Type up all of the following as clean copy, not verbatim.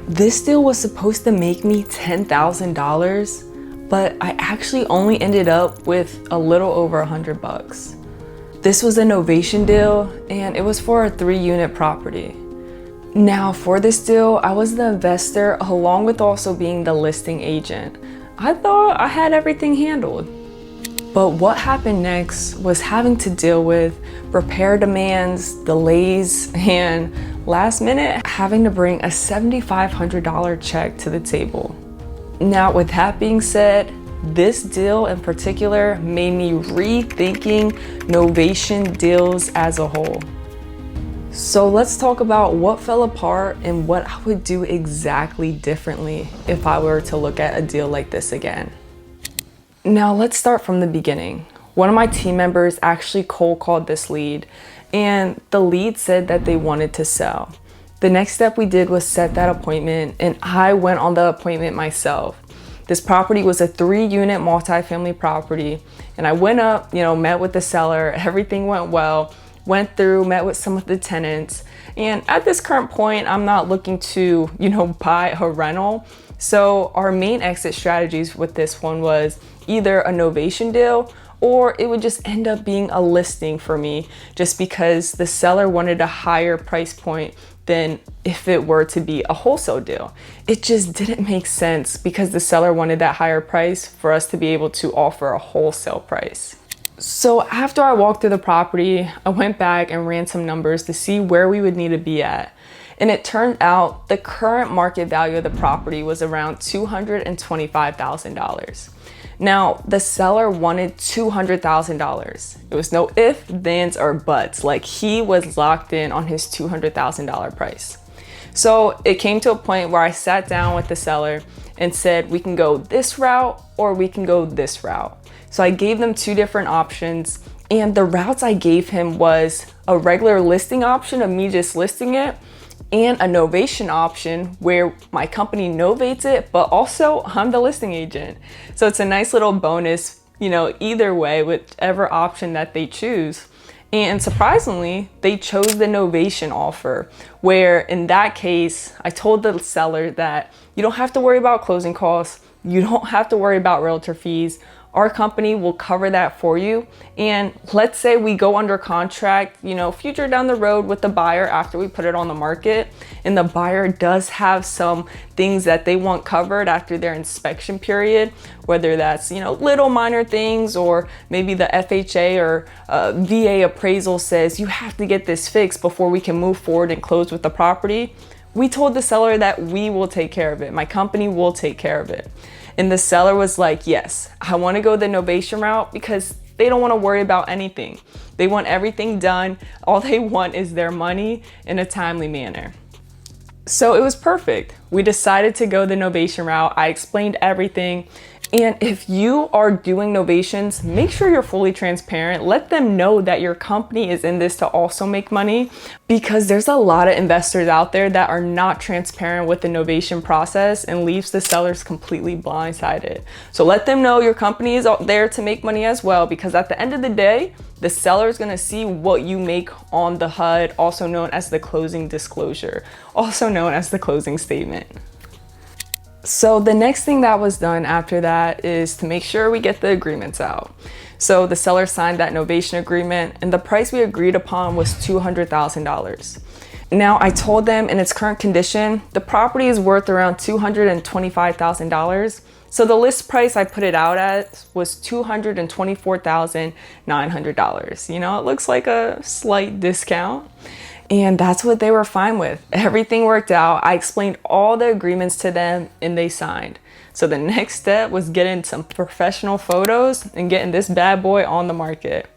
This deal was supposed to make me $10,000, but I actually only ended up with a little over $100. This was a Novation deal, and it was for a 3-unit property. Now for this deal, I was the investor along with also being the listing agent. I thought I had everything handled. But what happened next was having to deal with repair demands, delays, and last minute having to bring a $7,500 check to the table. Now with that being said, this deal in particular made me rethinking Novation deals as a whole. So let's talk about what fell apart and what I would do exactly differently if I were to look at a deal like this again. Now let's start from the beginning. One of my team members actually cold called this lead, and the lead said that they wanted to sell. The next step we did was set that appointment, and I went on the appointment myself. This property was a 3-unit multifamily property, and I went up, met with the seller, everything went well. Went through, met with some of the tenants, and at this current point, I'm not looking to, buy a rental. So our main exit strategies with this one was either a Novation deal or it would just end up being a listing for me, just because the seller wanted a higher price point than if it were to be a wholesale deal. It just didn't make sense because the seller wanted that higher price for us to be able to offer a wholesale price. So after I walked through the property, I went back and ran some numbers to see where we would need to be at. And it turned out the current market value of the property was around $225,000. Now, the seller wanted $200,000. It was no ifs, thens, or buts. Like, he was locked in on his $200,000 price. So it came to a point where I sat down with the seller and said, we can go this route or we can go this route. So I gave them 2 different options, and the routes I gave him was a regular listing option of me just listing it, and a Novation option where my company novates it, but also I'm the listing agent. So it's a nice little bonus, either way, whichever option that they choose. And surprisingly, they chose the Novation offer, where in that case, I told the seller that you don't have to worry about closing costs, you don't have to worry about realtor fees. Our company will cover that for you. And let's say we go under contract, future down the road with the buyer after we put it on the market, and the buyer does have some things that they want covered after their inspection period, whether that's, little minor things, or maybe the FHA or VA appraisal says you have to get this fixed before we can move forward and close with the property. We told the seller that we will take care of it. My company will take care of it. And the seller was like, yes, I want to go the Novation route because they don't want to worry about anything. They want everything done. All they want is their money in a timely manner. So it was perfect. We decided to go the Novation route. I explained everything. And if you are doing novations, make sure you're fully transparent. Let them know that your company is in this to also make money, because there's a lot of investors out there that are not transparent with the novation process and leaves the sellers completely blindsided. So let them know your company is out there to make money as well, because at the end of the day, the seller is going to see what you make on the HUD, also known as the closing disclosure, also known as the closing statement. So the next thing that was done after that is to make sure we get the agreements out. So the seller signed that Novation agreement, and the price we agreed upon was $200,000. Now I told them in its current condition, the property is worth around $225,000. So the list price I put it out at was $224,900. It looks like a slight discount. And that's what they were fine with. Everything worked out. I explained all the agreements to them and they signed. So the next step was getting some professional photos and getting this bad boy on the market.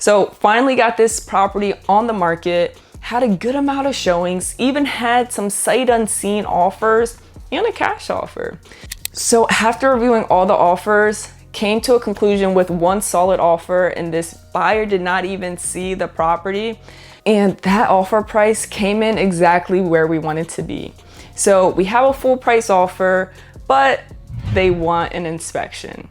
So finally got this property on the market, had a good amount of showings, even had some sight unseen offers and a cash offer. So after reviewing all the offers, came to a conclusion with one solid offer, and this buyer did not even see the property. And that offer price came in exactly where we wanted to be. So we have a full price offer, but they want an inspection.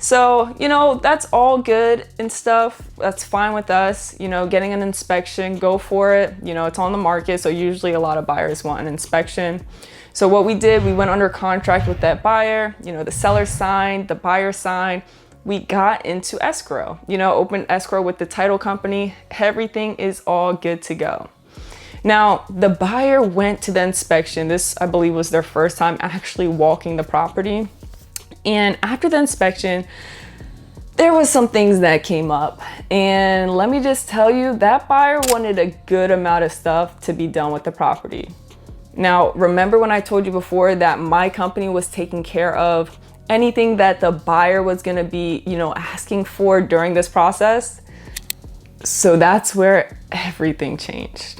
So, that's all good and stuff. That's fine with us, getting an inspection, go for it. It's on the market, so usually a lot of buyers want an inspection. So what we did, we went under contract with that buyer, the seller signed, the buyer signed, we got into escrow, open escrow with the title company, everything is all good to go. Now, the buyer went to the inspection. This, I believe, was their first time actually walking the property. And after the inspection, there was some things that came up. And let me just tell you, that buyer wanted a good amount of stuff to be done with the property. Now, remember when I told you before that my company was taking care of anything that the buyer was gonna be, asking for during this process? So that's where everything changed.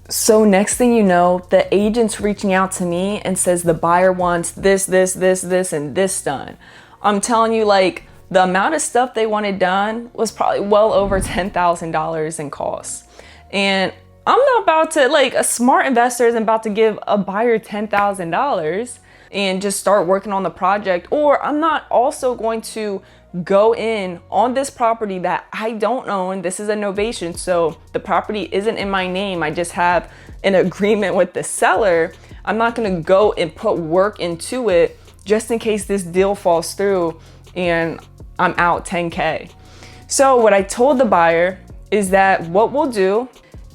So next thing you know, the agent's reaching out to me and says the buyer wants this, this, this, this, and this done. I'm telling you, like, the amount of stuff they wanted done was probably well over $10,000 in costs. And I'm not about to, a smart investor isn't about to give a buyer $10,000 and just start working on the project. Or I'm not also going to go in on this property that I don't own. This is a novation, so the property isn't in my name. I just have an agreement with the seller. I'm not gonna go and put work into it just in case this deal falls through and I'm out 10K. So what I told the buyer is that what we'll do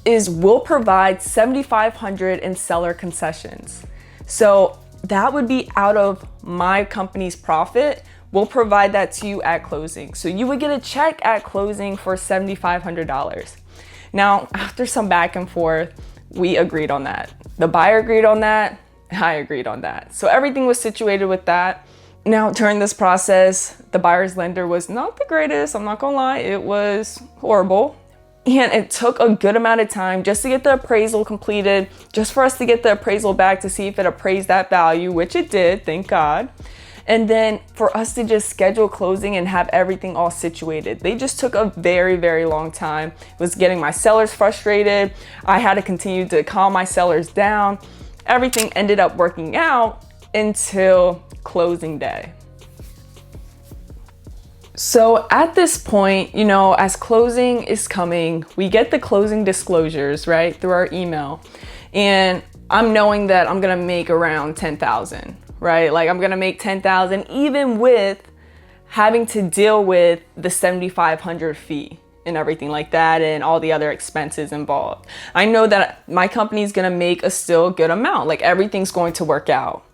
is we'll provide $7,500 in seller concessions. So that would be out of my company's profit. We'll provide that to you at closing. So you would get a check at closing for $7,500. Now, after some back and forth, we agreed on that. The buyer agreed on that, I agreed on that. So everything was situated with that. Now, during this process, the buyer's lender was not the greatest, I'm not gonna lie, it was horrible. And it took a good amount of time just to get the appraisal completed, just for us to get the appraisal back to see if it appraised that value, which it did, thank God. And then for us to just schedule closing and have everything all situated. They just took a very, very long time. It was getting my sellers frustrated. I had to continue to calm my sellers down. Everything ended up working out until closing day. So at this point, as closing is coming, we get the closing disclosures, right, through our email. And I'm knowing that I'm gonna make around 10,000. Right? I'm gonna make 10,000 even with having to deal with the 7,500 fee and everything like that and all the other expenses involved. I know that my company is gonna make a still good amount, everything's going to work out.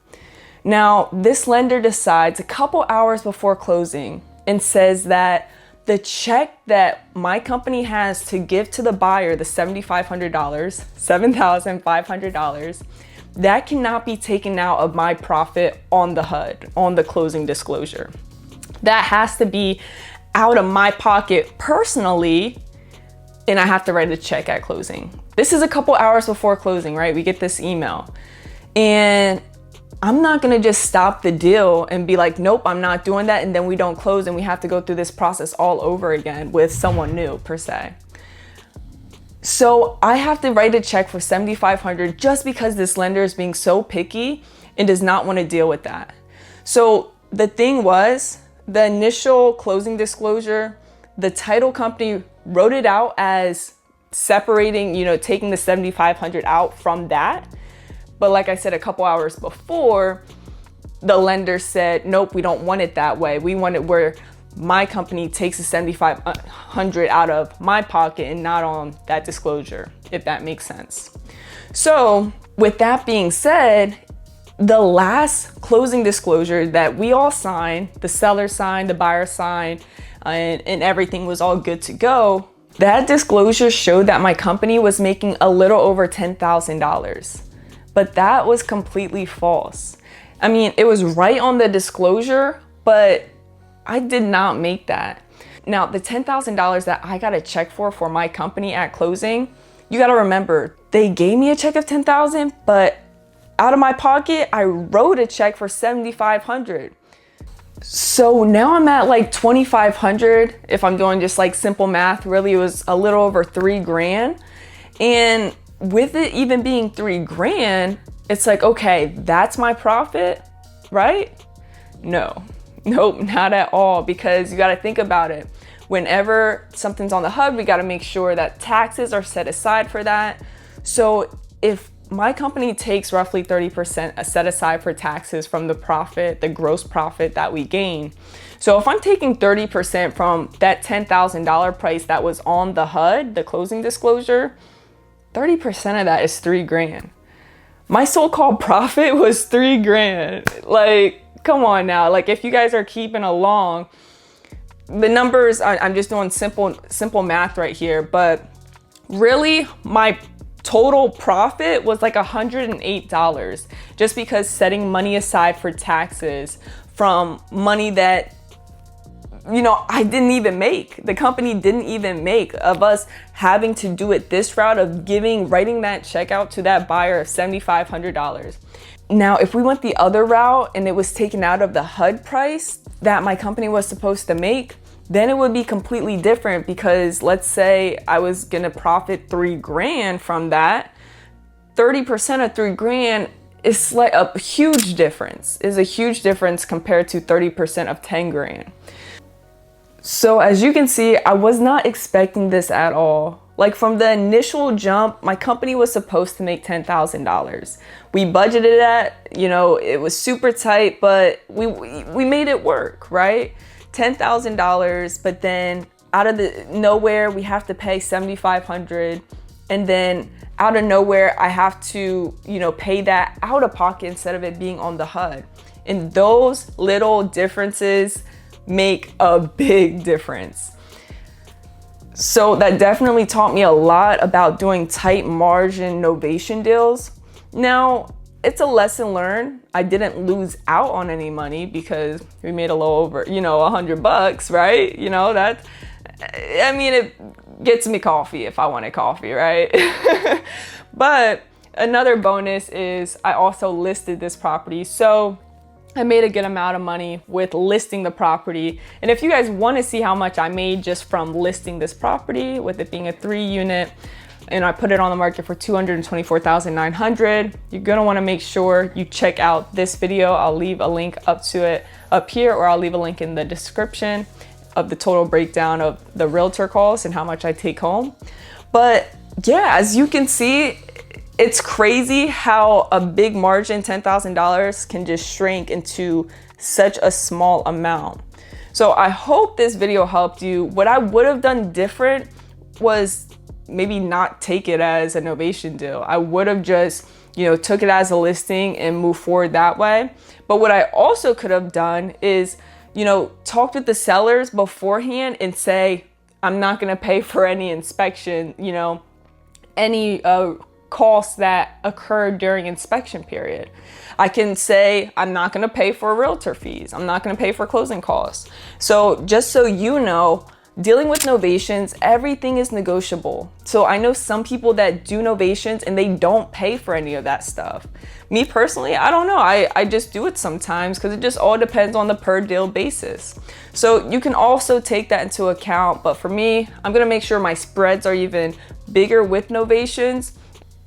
Now, this lender decides a couple hours before closing and says that the check that my company has to give to the buyer, the $7,500, $7,500, that cannot be taken out of my profit on the HUD, on the closing disclosure. That has to be out of my pocket personally, and I have to write a check at closing. This is a couple hours before closing, right? We get this email. And I'm not gonna just stop the deal and be like, nope, I'm not doing that, and then we don't close and we have to go through this process all over again with someone new, per se. So I have to write a check for $7,500 just because this lender is being so picky and does not want to deal with that. So the thing was, the initial closing disclosure, the title company wrote it out as separating, taking the $7,500 out from that. But like I said, a couple hours before, the lender said, nope, we don't want it that way. We want it where my company takes the $7,500 out of my pocket and not on that disclosure, if that makes sense. So with that being said, the last closing disclosure that we all signed, the seller signed, the buyer signed, and everything was all good to go, that disclosure showed that my company was making a little over $10,000. But that was completely false. I mean, it was right on the disclosure, but I did not make that. Now, the $10,000 that I got a check for my company at closing, you gotta remember, they gave me a check of $10,000, but out of my pocket, I wrote a check for $7,500. So now I'm at $2,500. If I'm doing just simple math, really it was a little over $3,000. And with it even being $3,000, it's okay, that's my profit, right? No. Nope, not at all, because you got to think about it. Whenever something's on the HUD, we got to make sure that taxes are set aside for that. So if my company takes roughly 30% set aside for taxes from the profit, the gross profit that we gain. So if I'm taking 30% from that $10,000 price that was on the HUD, the closing disclosure, 30% of that is $3,000. My so-called profit was $3,000. Like, come on now. Like, if you guys are keeping along, the numbers, I'm just doing simple math right here, but really my total profit was like $108 just because setting money aside for taxes from money that, you know, I didn't even make. The company didn't even make, of us having to do it this route of writing that check out to that buyer of $7,500. Now, if we went the other route and it was taken out of the HUD price that my company was supposed to make, then it would be completely different, because let's say I was gonna profit $3,000 from that. 30% of $3,000 is like a huge difference, compared to 30% of $10,000. So as you can see, I was not expecting this at all. Like, from the initial jump, my company was supposed to make $10,000. We budgeted at, you know, it was super tight, but we made it work, right? $10,000, but then out of the nowhere we have to pay $7,500, and then out of nowhere I have to, you know, pay that out of pocket instead of it being on the HUD. And those little differences make a big difference. So that definitely taught me a lot about doing tight margin novation deals. Now, it's a lesson learned. I didn't lose out on any money because we made a little over, you know, $100, right? You know, that, I mean, it gets me coffee if I wanted coffee, right? But another bonus is I also listed this property. So I made a good amount of money with listing the property. And if you guys want to see how much I made just from listing this property, with it being a 3-unit, and I put it on the market for $224,900. You're gonna wanna make sure you check out this video. I'll leave a link up to it up here, or I'll leave a link in the description of the total breakdown of the realtor calls and how much I take home. But yeah, as you can see, it's crazy how a big margin, $10,000, can just shrink into such a small amount. So I hope this video helped you. What I would have done different was maybe not take it as a novation deal. I would have just, you know, took it as a listing and moved forward that way. But what I also could have done is, you know, talk with the sellers beforehand and say, I'm not gonna pay for any inspection, you know, any costs that occurred during inspection period. I can say, I'm not gonna pay for realtor fees. I'm not gonna pay for closing costs. So just so you know, dealing with novations, everything is negotiable. So I know some people that do novations and they don't pay for any of that stuff. Me personally, I don't know. I just do it sometimes because it just all depends on the per deal basis. So you can also take that into account. But for me, I'm gonna make sure my spreads are even bigger with novations,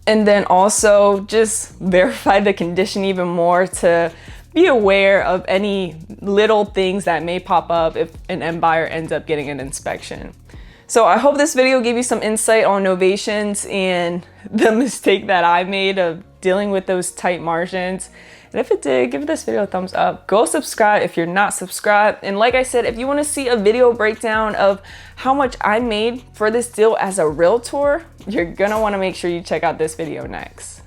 and then also just verify the condition even more to be aware of any little things that may pop up if an end buyer ends up getting an inspection. So I hope this video gave you some insight on novations and the mistake that I made of dealing with those tight margins. And if it did, give this video a thumbs up. Go subscribe if you're not subscribed. And like I said, if you want to see a video breakdown of how much I made for this deal as a realtor, you're gonna want to make sure you check out this video next.